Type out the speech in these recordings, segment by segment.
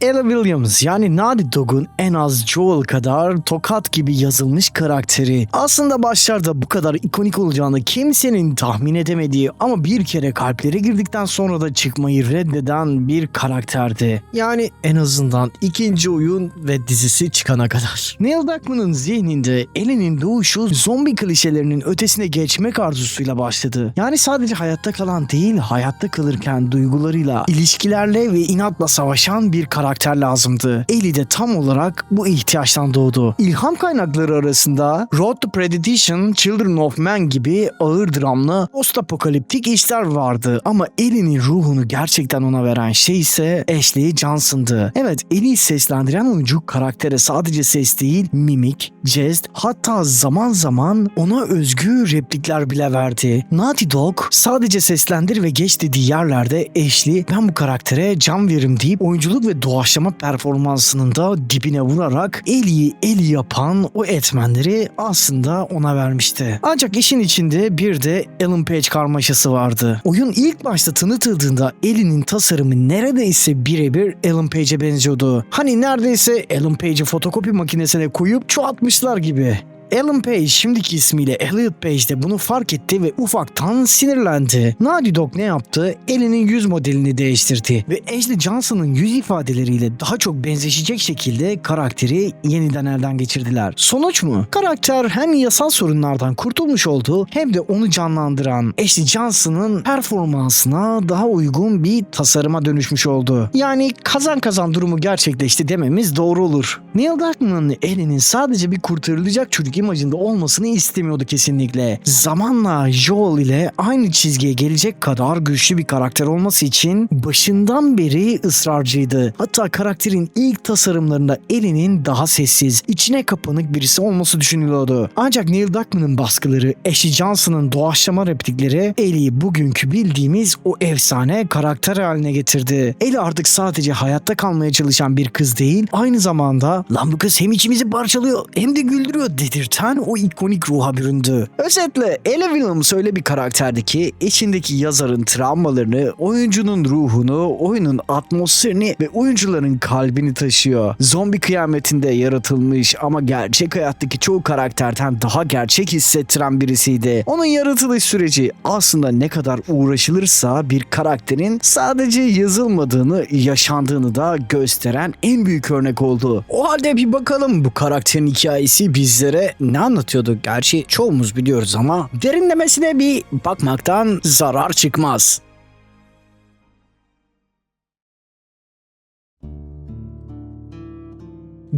Ellie Williams yani Naughty Dog'un en az Joel kadar tokat gibi yazılmış karakteri. Aslında başlarda bu kadar ikonik olacağını kimsenin tahmin edemediği ama bir kere kalplere girdikten sonra da çıkmayı reddeden bir karakterdi. Yani en azından ikinci oyun ve dizisi çıkana kadar. Neil Druckmann'ın zihninde Ellie'nin doğuşu zombi klişelerinin ötesine geçmek arzusuyla başladı. Yani sadece hayatta kalan değil, hayatta kalırken duygularıyla, ilişkilerle ve inatla savaşan bir karakter lazımdı. Ellie de tam olarak bu ihtiyaçtan doğdu. İlham kaynakları arasında Road to Perdition, Children of Men gibi ağır dramlı post-apokaliptik işler vardı. Ama Ellie'nin ruhunu gerçekten ona veren şey ise Ashley Johnson'dı. Evet, Ellie'yi seslendiren oyuncu karaktere sadece ses değil, mimik, jest, hatta zaman zaman ona özgü replikler bile verdi. Naughty Dog sadece seslendir ve geç dediği yerlerde Ashley ben bu karaktere can veririm deyip oyunculuk ve doğaçlama performansının da dibine vurarak Ellie'yi Ellie yapan o etmenleri aslında ona vermişti. Ancak işin içinde bir de Ellen Page karmaşası vardı. Oyun ilk başta tanıtıldığında Ellie'nin tasarımı neredeyse birebir Ellen Page'e benziyordu. Hani neredeyse Ellen Page'i fotokopi makinesine koyup çoğaltmışlar gibi. Ellen Page şimdiki ismiyle Elliot Page de bunu fark etti ve ufaktan sinirlendi. Naughty Dog ne yaptı? Ellie'nin yüz modelini değiştirdi ve Ashley Johnson'ın yüz ifadeleriyle daha çok benzeşecek şekilde karakteri yeniden elden geçirdiler. Sonuç mu? Karakter hem yasal sorunlardan kurtulmuş oldu hem de onu canlandıran Ashley Johnson'ın performansına daha uygun bir tasarıma dönüşmüş oldu. Yani kazan kazan durumu gerçekleşti dememiz doğru olur. Neil Druckmann'ın Ellie'nin sadece bir kurtarılacak çocuk imajında olmasını istemiyordu kesinlikle. Zamanla Joel ile aynı çizgiye gelecek kadar güçlü bir karakter olması için başından beri ısrarcıydı. Hatta karakterin ilk tasarımlarında Ellie'nin daha sessiz, içine kapanık birisi olması düşünülüyordu. Ancak Neil Druckmann'ın baskıları, Ashley Johnson'ın doğaçlama replikleri Ellie'yi bugünkü bildiğimiz o efsane karakter haline getirdi. Ellie artık sadece hayatta kalmaya çalışan bir kız değil, aynı zamanda "Lan bu kız hem içimizi parçalıyor hem de güldürüyor" dedirten o ikonik ruha büründü. Özetle Ellie Williams öyle bir karakterdi ki içindeki yazarın travmalarını, oyuncunun ruhunu, oyunun atmosferini ve oyuncuların kalbini taşıyor. Zombi kıyametinde yaratılmış ama gerçek hayattaki çoğu karakterden daha gerçek hissettiren birisiydi. Onun yaratılış süreci aslında ne kadar uğraşılırsa bir karakterin sadece yazılmadığını, yaşandığını da gösteren en büyük örnek oldu. O halde bir bakalım bu karakterin hikayesi bizlere ne anlatıyordu? Gerçi çoğumuz biliyoruz ama derinlemesine bir bakmaktan zarar çıkmaz.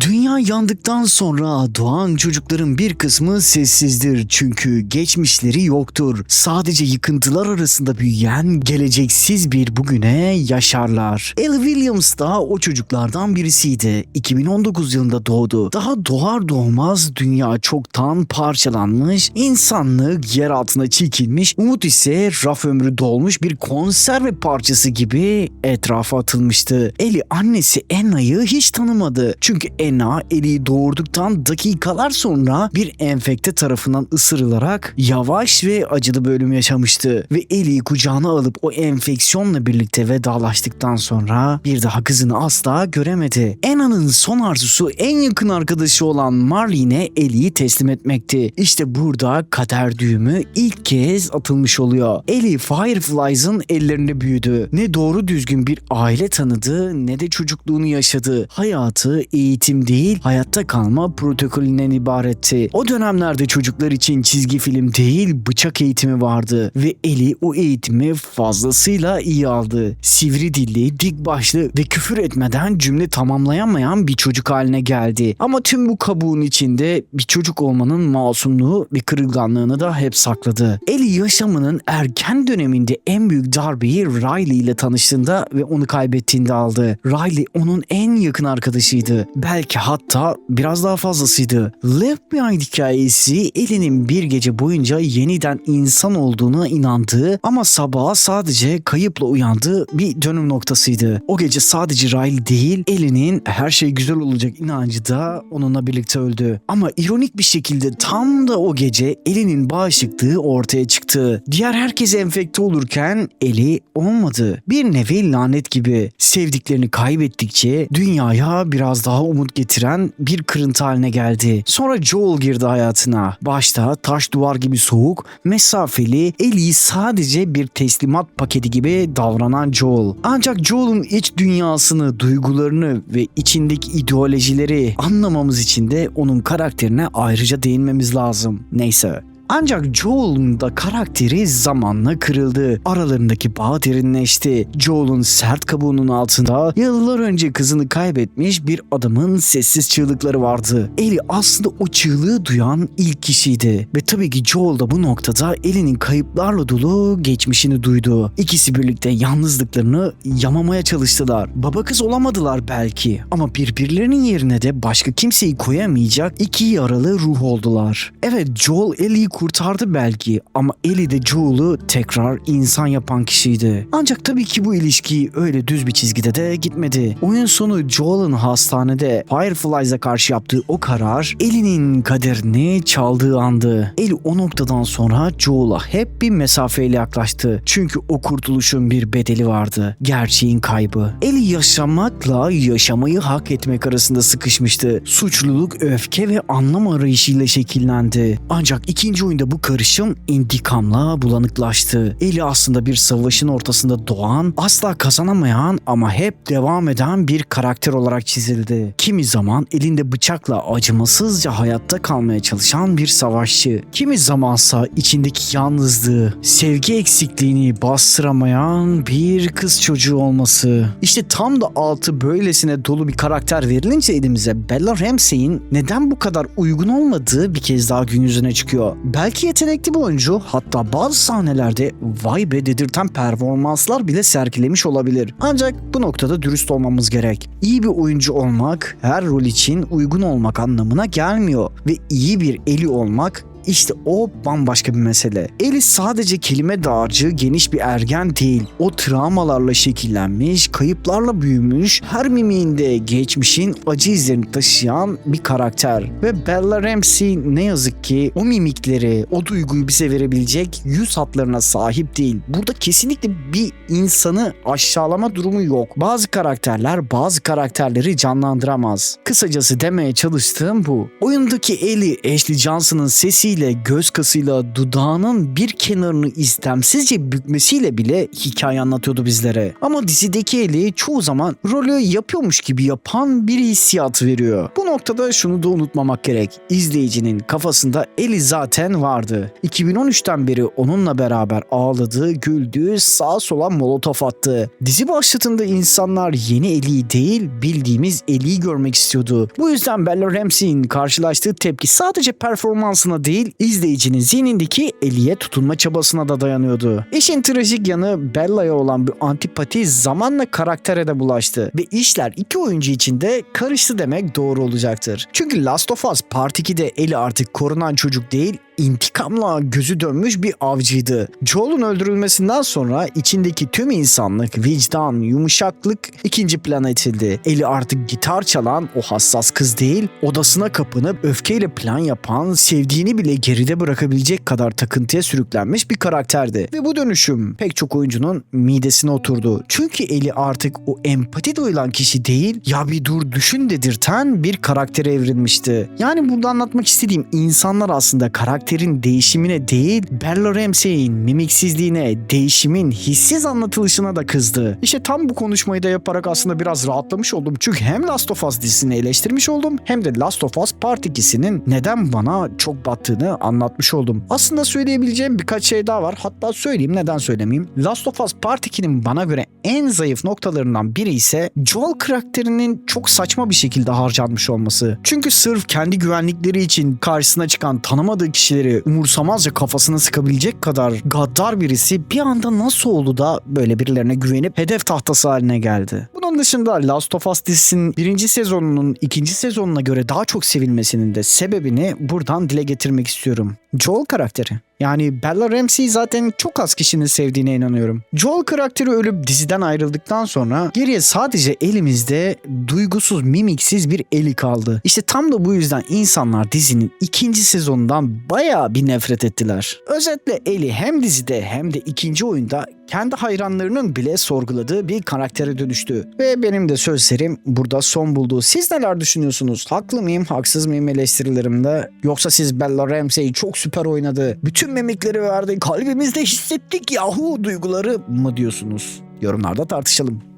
Dünya yandıktan sonra doğan çocukların bir kısmı sessizdir çünkü geçmişleri yoktur. Sadece yıkıntılar arasında büyüyen geleceksiz bir bugüne yaşarlar. Ellie Williams da o çocuklardan birisiydi. 2019 yılında doğdu. Daha doğar doğmaz dünya çoktan parçalanmış, insanlık yer altına çekilmiş, umut ise raf ömrü dolmuş bir konserve parçası gibi etrafa atılmıştı. Ellie annesi Anna'yı hiç tanımadı. Çünkü Anna Ellie'yi doğurduktan dakikalar sonra bir enfekte tarafından ısırılarak yavaş ve acılı bir ölüm yaşamıştı ve Ellie'yi kucağına alıp o enfeksiyonla birlikte vedalaştıktan sonra bir daha kızını asla göremedi. Anna'nın son arzusu en yakın arkadaşı olan Marlene'e Ellie'yi teslim etmekti. İşte burada kader düğümü ilk kez atılmış oluyor. Ellie Fireflies'ın ellerinde büyüdü. Ne doğru düzgün bir aile tanıdı ne de çocukluğunu yaşadı. Hayatı eğitim değil, hayatta kalma protokolünden ibaretti. O dönemlerde çocuklar için çizgi film değil, bıçak eğitimi vardı ve Ellie o eğitimi fazlasıyla iyi aldı. Sivri dilli, dik başlı ve küfür etmeden cümle tamamlayamayan bir çocuk haline geldi. Ama tüm bu kabuğun içinde bir çocuk olmanın masumluğu ve kırılganlığını da hep sakladı. Ellie yaşamının erken döneminde en büyük darbeyi Riley ile tanıştığında ve onu kaybettiğinde aldı. Riley onun en yakın arkadaşıydı. Belki Belki hatta biraz daha fazlasıydı. Left Behind hikayesi Ellie'nin bir gece boyunca yeniden insan olduğuna inandığı ama sabaha sadece kayıpla uyandığı bir dönüm noktasıydı. O gece sadece Riley değil, Ellie'nin her şey güzel olacak inancı da onunla birlikte öldü. Ama ironik bir şekilde tam da o gece Ellie'nin bağışıklığı ortaya çıktı. Diğer herkes enfekte olurken Ellie olmadı. Bir nevi lanet gibi. Sevdiklerini kaybettikçe dünyaya biraz daha umut getiren bir kırıntı haline geldi. Sonra Joel girdi hayatına. Başta taş duvar gibi soğuk, mesafeli, Ellie'yi sadece bir teslimat paketi gibi davranan Joel. Ancak Joel'un iç dünyasını, duygularını ve içindeki ideolojileri anlamamız için de onun karakterine ayrıca değinmemiz lazım. Neyse. Ancak Joel'un da karakteri zamanla kırıldı. Aralarındaki bağ derinleşti. Joel'un sert kabuğunun altında yıllar önce kızını kaybetmiş bir adamın sessiz çığlıkları vardı. Ellie aslında o çığlığı duyan ilk kişiydi. Ve tabii ki Joel da bu noktada Ellie'nin kayıplarla dolu geçmişini duydu. İkisi birlikte yalnızlıklarını yamamaya çalıştılar. Baba kız olamadılar belki ama birbirlerinin yerine de başka kimseyi koyamayacak iki yaralı ruh oldular. Evet, Joel Ellie'yi kurtardı belki ama Ellie de Joel'u tekrar insan yapan kişiydi. Ancak tabii ki bu ilişki öyle düz bir çizgide de gitmedi. Oyun sonu Joel'ın hastanede Fireflies'a karşı yaptığı o karar Ellie'nin kaderini çaldığı andı. Ellie o noktadan sonra Joel'a hep bir mesafeyle yaklaştı. Çünkü o kurtuluşun bir bedeli vardı. Gerçeğin kaybı. Ellie yaşamakla yaşamayı hak etmek arasında sıkışmıştı. Suçluluk, öfke ve anlam arayışıyla şekillendi. Ancak ikinci oyunda bu karışım intikamla bulanıklaştı. Ellie aslında bir savaşın ortasında doğan, asla kazanamayan ama hep devam eden bir karakter olarak çizildi. Kimi zaman elinde bıçakla acımasızca hayatta kalmaya çalışan bir savaşçı. Kimi zamansa içindeki yalnızlığı, sevgi eksikliğini bastıramayan bir kız çocuğu olması. İşte tam da altı böylesine dolu bir karakter verilince elimize Bella Ramsey'in neden bu kadar uygun olmadığı bir kez daha gün yüzüne çıkıyor. Belki yetenekli bir oyuncu, hatta bazı sahnelerde vay be dedirten performanslar bile sergilemiş olabilir. Ancak bu noktada dürüst olmamız gerek. İyi bir oyuncu olmak her rol için uygun olmak anlamına gelmiyor ve iyi bir Ellie olmak İşte o bambaşka bir mesele. Ellie sadece kelime dağarcığı geniş bir ergen değil. O travmalarla şekillenmiş, kayıplarla büyümüş, her mimiğinde geçmişin acı izlerini taşıyan bir karakter. Ve Bella Ramsey ne yazık ki o mimikleri, o duyguyu bize verebilecek yüz hatlarına sahip değil. Burada kesinlikle bir insanı aşağılama durumu yok. Bazı karakterler bazı karakterleri canlandıramaz. Kısacası demeye çalıştığım bu. Oyundaki Ellie, Ashley Johnson'ın sesiyle, göz kasıyla, dudağının bir kenarını istemsizce bükmesiyle bile hikaye anlatıyordu bizlere. Ama dizideki Ellie çoğu zaman rolü yapıyormuş gibi yapan bir hissiyat veriyor. Bu noktada şunu da unutmamak gerek. İzleyicinin kafasında Ellie zaten vardı. 2013'ten beri onunla beraber ağladı, güldü, sağa sola molotof attı. Dizi başladığında insanlar yeni Ellie'yi değil, bildiğimiz Ellie'yi görmek istiyordu. Bu yüzden Bella Ramsey'in karşılaştığı tepki sadece performansına değil, izleyicinin zihnindeki Ellie'ye tutunma çabasına da dayanıyordu. İşin trajik yanı Bella'ya olan bir antipati zamanla karaktere de bulaştı ve işler iki oyuncu için de karıştı demek doğru olacaktır. Çünkü Last of Us Part 2'de Ellie artık korunan çocuk değil, intikamla gözü dönmüş bir avcıydı. Joel'un öldürülmesinden sonra içindeki tüm insanlık, vicdan, yumuşaklık ikinci plana itildi. Ellie artık gitar çalan o hassas kız değil, odasına kapanıp öfkeyle plan yapan, sevdiğini bile geride bırakabilecek kadar takıntıya sürüklenmiş bir karakterdi. Ve bu dönüşüm pek çok oyuncunun midesine oturdu. Çünkü Ellie artık o empati duyulan kişi değil, ya bir dur düşün dedirten bir karaktere evrilmişti. Yani burada anlatmak istediğim insanlar aslında karakterin değişimine değil, Bella Ramsey'in mimiksizliğine, değişimin hissiz anlatılışına da kızdı. İşte tam bu konuşmayı da yaparak aslında biraz rahatlamış oldum. Çünkü hem Last of Us dizisini eleştirmiş oldum, hem de Last of Us Part 2'sinin neden bana çok battığını anlatmış oldum. Aslında söyleyebileceğim birkaç şey daha var. Hatta söyleyeyim, neden söylemeyeyim. Last of Us Part 2'nin bana göre en zayıf noktalarından biri ise Joel karakterinin çok saçma bir şekilde harcanmış olması. Çünkü sırf kendi güvenlikleri için karşısına çıkan tanımadığı kişi kişileri umursamazca kafasına sıkabilecek kadar gaddar birisi bir anda nasıl oldu da böyle birilerine güvenip hedef tahtası haline geldi? Bunun dışında Last of Us dizisinin 1. sezonunun 2. sezonuna göre daha çok sevilmesinin de sebebini buradan dile getirmek istiyorum. Joel karakteri. Yani Bella Ramsey zaten çok az kişinin sevdiğine inanıyorum. Joel karakteri ölüp diziden ayrıldıktan sonra geriye sadece elimizde duygusuz, mimiksiz bir Ellie kaldı. İşte tam da bu yüzden insanlar dizinin 2. sezonundan bayağı bir nefret ettiler. Özetle Ellie hem dizide hem de 2. oyunda kendi hayranlarının bile sorguladığı bir karaktere dönüştü. Ve benim de sözlerim burada son buldu. Siz neler düşünüyorsunuz? Haklı mıyım, haksız mıyım eleştirilerimde? Yoksa siz Bella Ramsey çok süper oynadı, bütün mimikleri verdi, kalbimizde hissettik yahu duyguları mı diyorsunuz? Yorumlarda tartışalım.